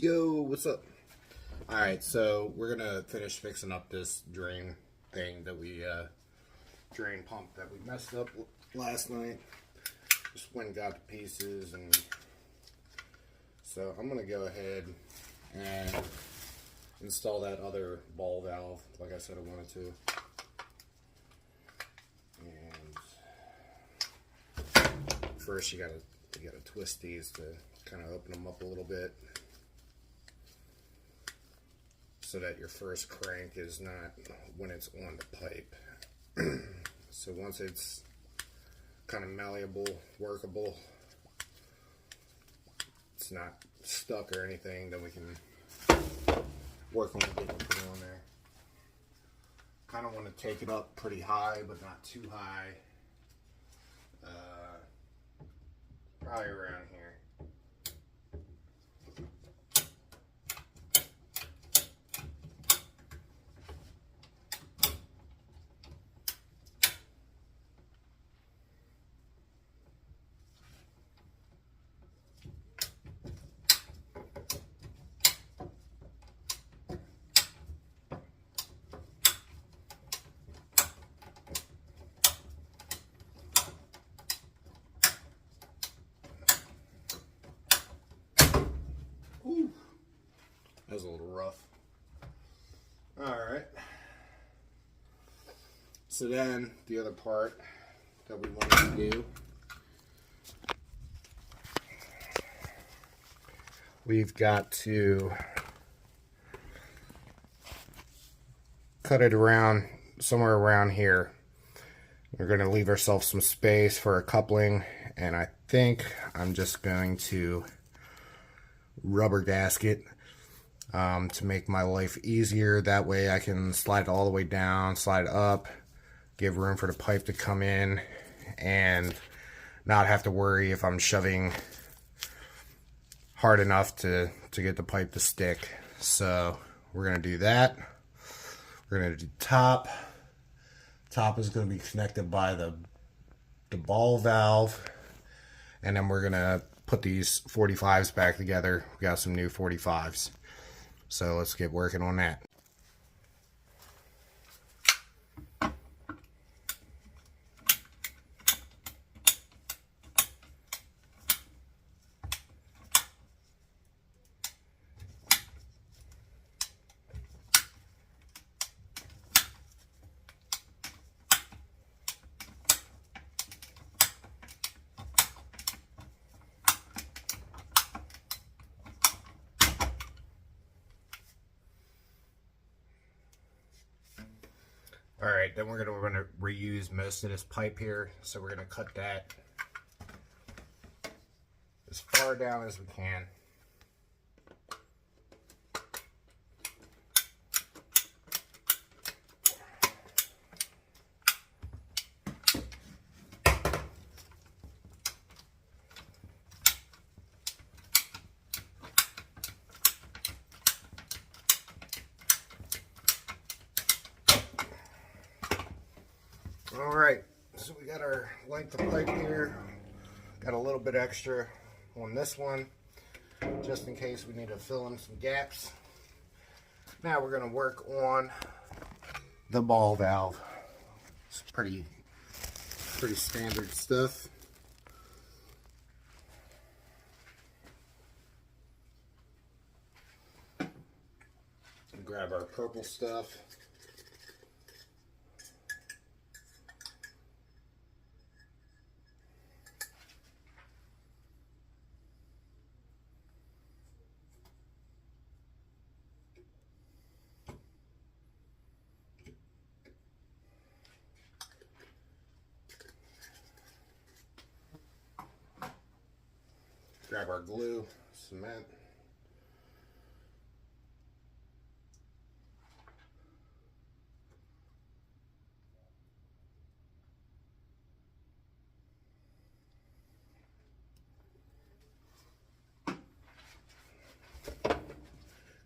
Yo, what's up? Alright, so we're gonna finish fixing up this drain thing that drain pump that we messed up last night. Just went and got the pieces, and so I'm gonna go ahead and install that other ball valve like I said I wanted to. And first you gotta twist these to kind of open them up a little bit, so that your first crank is not when it's on the pipe. So once it's kind of malleable, workable, it's not stuck or anything, then we can work on getting it put on there. Kind of want to take it up pretty high, but not too high. Probably around here. That was a little rough. Alright. So then, the other part that we wanted to do, we've got to cut it around, somewhere around here. We're going to leave ourselves some space for a coupling, and I think I'm just going to rubber gasket to make my life easier. That way I can slide it all the way down, slide it up, give room for the pipe to come in, and not have to worry if I'm shoving hard enough to get the pipe to stick. So we're going to do that. We're going to do top. Top is going to be connected by the ball valve, and then we're going to put these 45s back together. We got some new 45s. So let's get working on that. Alright, then we're gonna reuse most of this pipe here, so we're gonna cut that as far down as we can. Alright, so we got our length of pipe here. Got a little bit extra on this one, just in case we need to fill in some gaps. Now we're going to work on the ball valve. It's pretty standard stuff. Grab our purple stuff. Grab our glue, cement.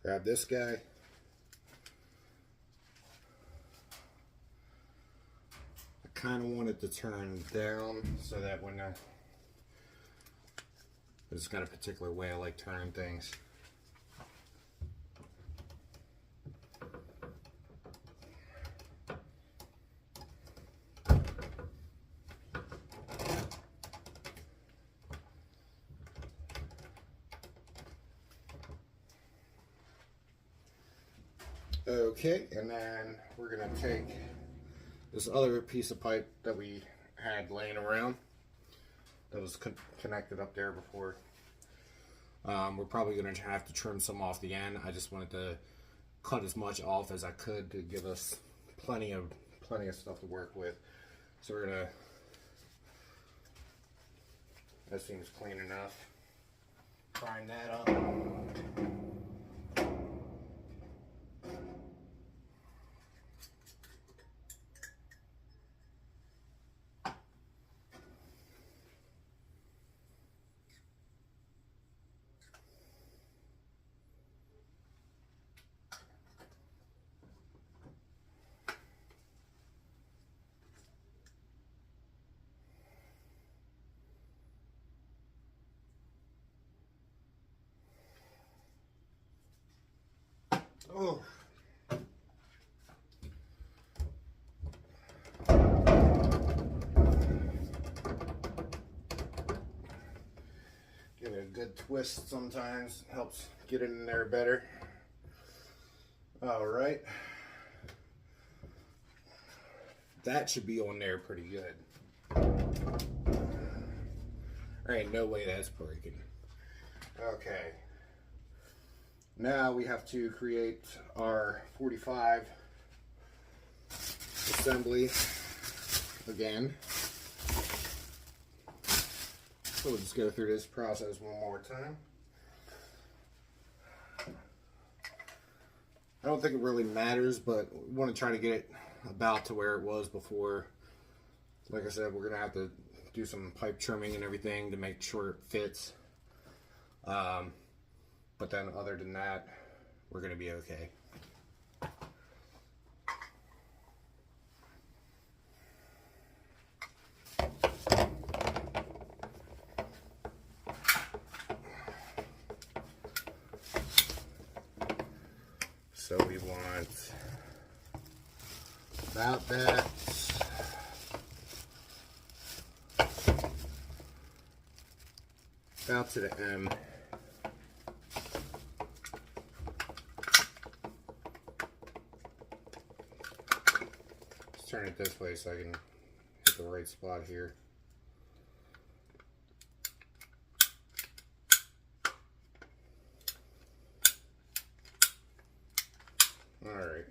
Grab this guy. I kind of want it to turn down so that when it's got a particular way I like turning things. Okay, and then we're gonna take this other piece of pipe that we had laying around that was connected up there before. We're probably gonna have to trim some off the end. I just wanted to cut as much off as I could to give us plenty of stuff to work with. So we're gonna, that seems clean enough. Prime that up. Oh. Give it a good twist sometimes, helps get it in there better. All right. That should be on there pretty good. There ain't no way that's breaking. Okay. Now we have to create our 45 assembly again. So we'll just go through this process one more time. I don't think it really matters, but we want to try to get it about to where it was before. Like I said, we're going to have to do some pipe trimming and everything to make sure it fits. But then other than that, we're going to be okay. So we want about that. About to the M. Let's turn it this way so I can hit the right spot here. All right.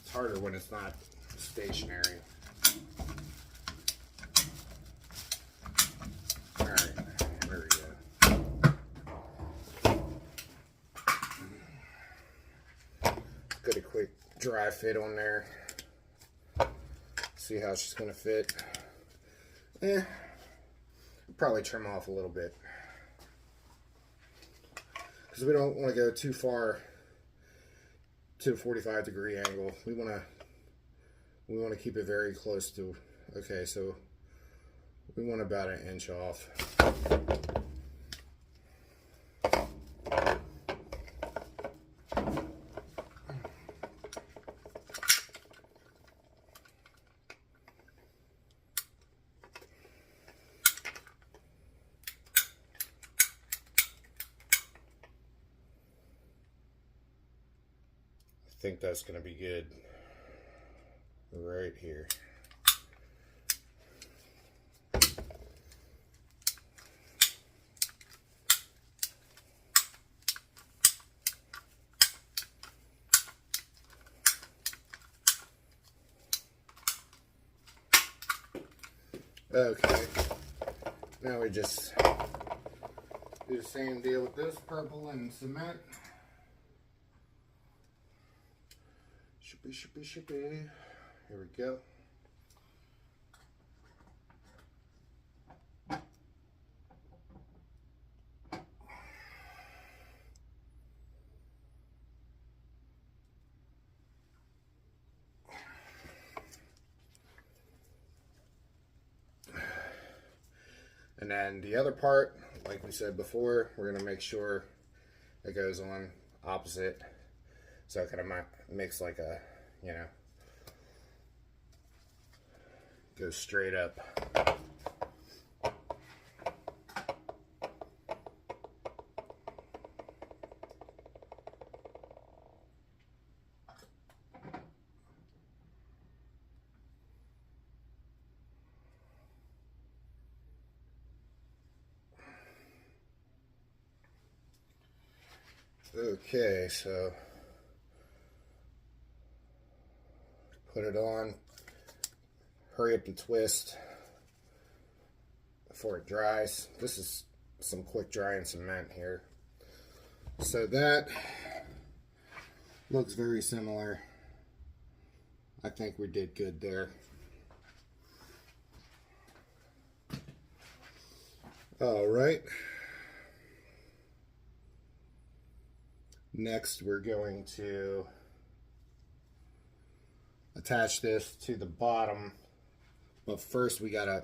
It's harder when it's not stationary. All right, there we go. Get a quick dry fit on there. See how she's gonna fit. Probably trim off a little bit because we don't want to go too far to a 45-degree angle. We want to keep it very close to. Okay, so we want about 1 inch off. I think that's going to be good right here. Okay, now we just do the same deal with this purple and cement. Shippy. Here we go. And then the other part, like we said before, we're going to make sure that goes on opposite, so it kind of makes like a, you know, goes straight up. Okay, so put it on, hurry up the twist before it dries. This is some quick drying cement here. So that looks very similar. I think we did good there. All right. Next, we're going to attach this to the bottom, but first we gotta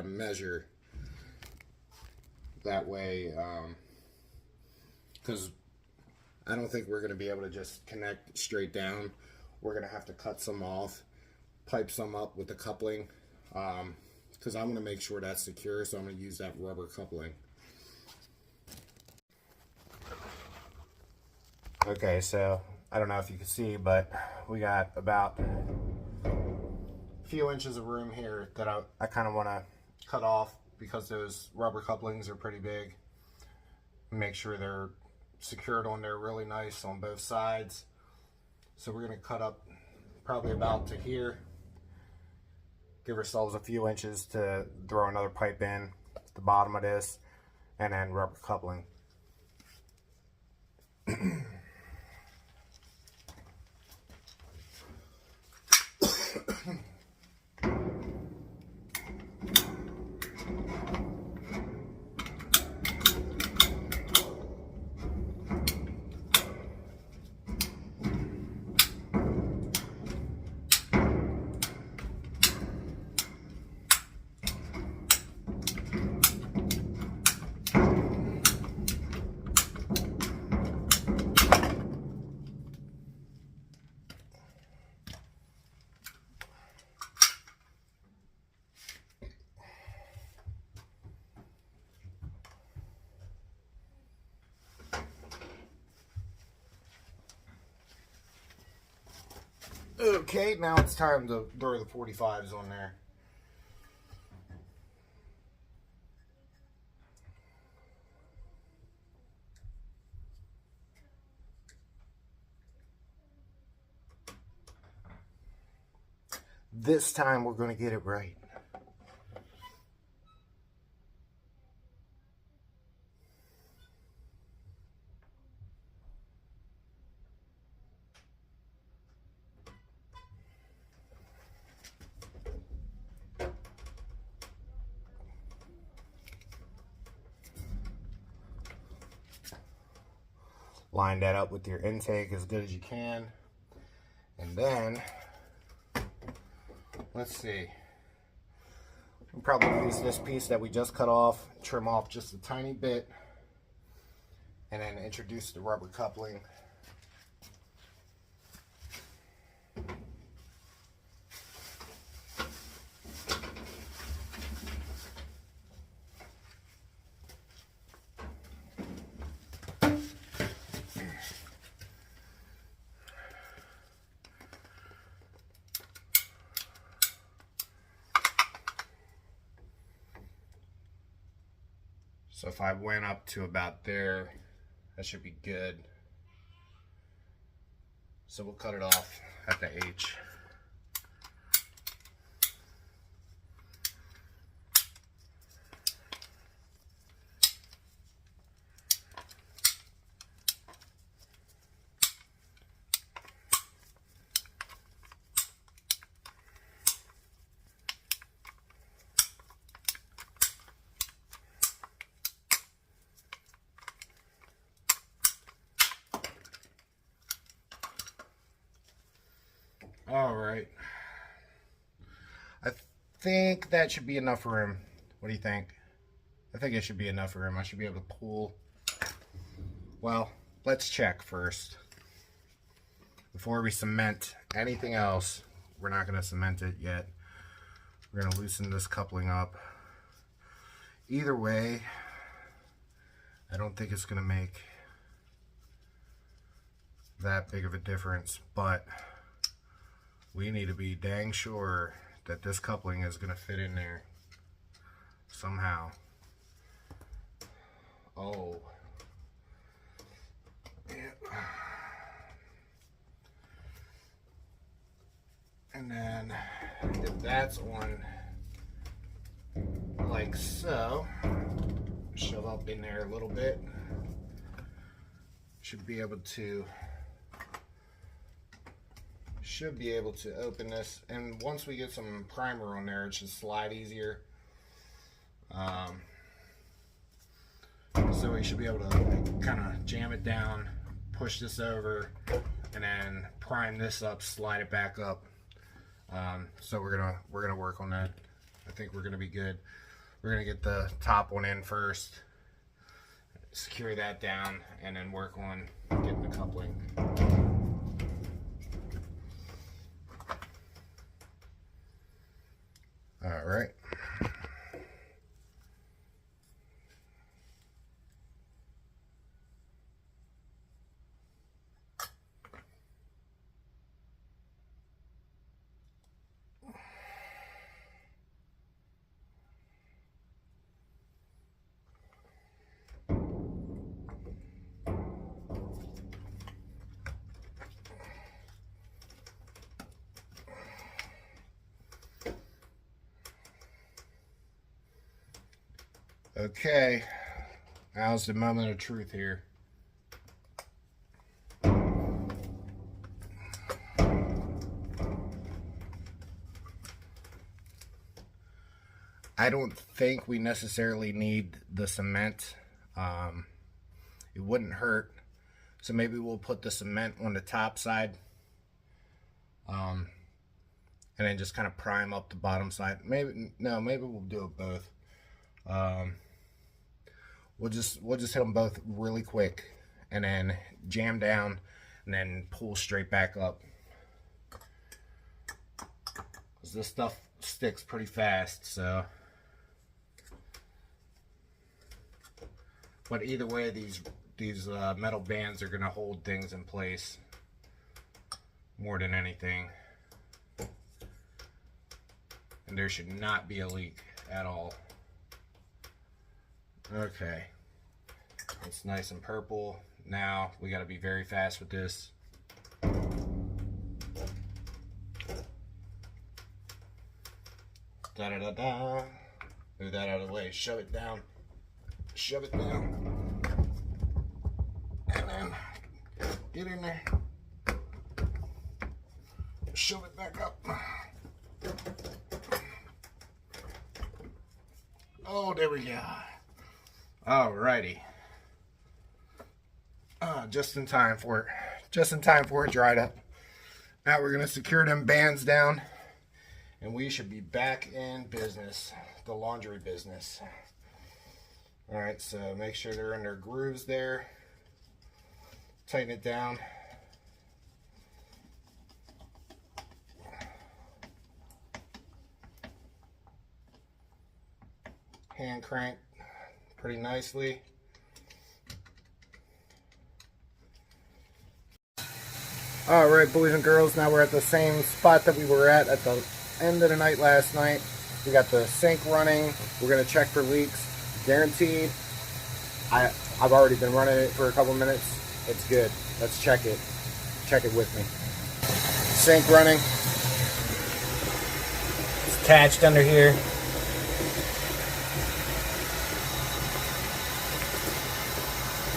measure. That way, because I don't think we're gonna be able to just connect straight down. We're gonna have to cut some off, pipe some up with the coupling, because I'm gonna make sure that's secure. So I'm gonna use that rubber coupling. Okay, so I don't know if you can see, but we got about a few inches of room here that I kind of want to cut off because those rubber couplings are pretty big. Make sure they're secured on there really nice on both sides. So we're going to cut up probably about to here. Give ourselves a few inches to throw another pipe in at the bottom of this, and then rubber coupling. Okay, now it's time to throw the 45s on there. This time we're going to get it right. Line that up with your intake as good as you can. And then, let's see. We'll probably use this piece that we just cut off, trim off just a tiny bit, and then introduce the rubber coupling. So if I went up to about there, that should be good. So we'll cut it off at the H. All right. I think that should be enough room. What do you think? I think it should be enough room. I should be able to pull. Well, let's check first. Before we cement anything else, we're not going to cement it yet. We're going to loosen this coupling up. Either way, I don't think it's going to make that big of a difference, but we need to be dang sure that this coupling is going to fit in there somehow. Oh. Yeah. And then if that's on like so, shove up in there a little bit, should be able to open this, and once we get some primer on there, it should slide easier. So we should be able to kind of jam it down, push this over, and then prime this up, slide it back up. So we're gonna work on that. I think we're gonna be good. We're gonna get the top one in first, secure that down, and then work on getting the coupling. All right. Okay, now's the moment of truth here. I don't think we necessarily need the cement. It wouldn't hurt. So maybe we'll put the cement on the top side. And then just kind of prime up the bottom side. Maybe we'll do it both. We'll just hit them both really quick and then jam down and then pull straight back up, because this stuff sticks pretty fast. So, but either way, these metal bands are gonna hold things in place more than anything, and there should not be a leak at all. Okay, it's nice and purple. Now we got to be very fast with this. Da da da da. Move that out of the way. Shove it down. Shove it down. And then get in there. Shove it back up. Oh, there we go. Alrighty. Just in time for it dried up. Now we're gonna secure them bands down, and we should be back in business, the laundry business. All right, so make sure they're in their grooves there. Tighten it down. Hand crank pretty nicely. All right, boys and girls, now we're at the same spot that we were at the end of the night last night. We got the sink running. We're gonna check for leaks. Guaranteed. I've already been running it for a couple minutes. It's good. Let's check it. Check it with me. Sink running. It's attached under here.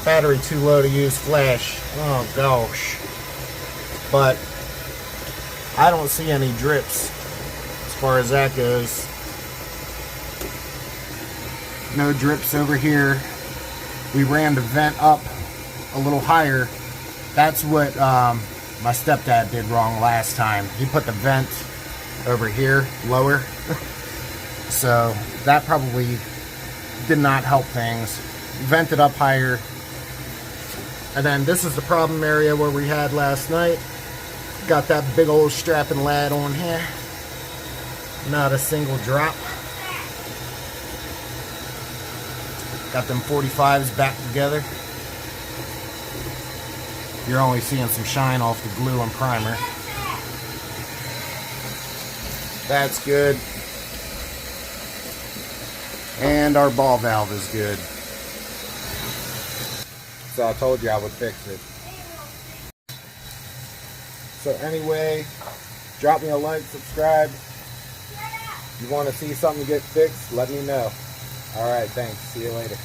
Battery too low to use flash. Oh gosh. But I don't see any drips as far as that goes. No drips over here. We ran the vent up a little higher. That's what my stepdad did wrong last time. He put the vent over here lower. So that probably did not help things. Vent it up higher. And then this is the problem area where we had last night. Got that big old strapping lad on here. Not a single drop. Got them 45s back together. You're only seeing some shine off the glue and primer. That's good. And our ball valve is good. So I told you I would fix it. So anyway, drop me a like, subscribe. If you want to see something get fixed, let me know. Alright, thanks. See you later.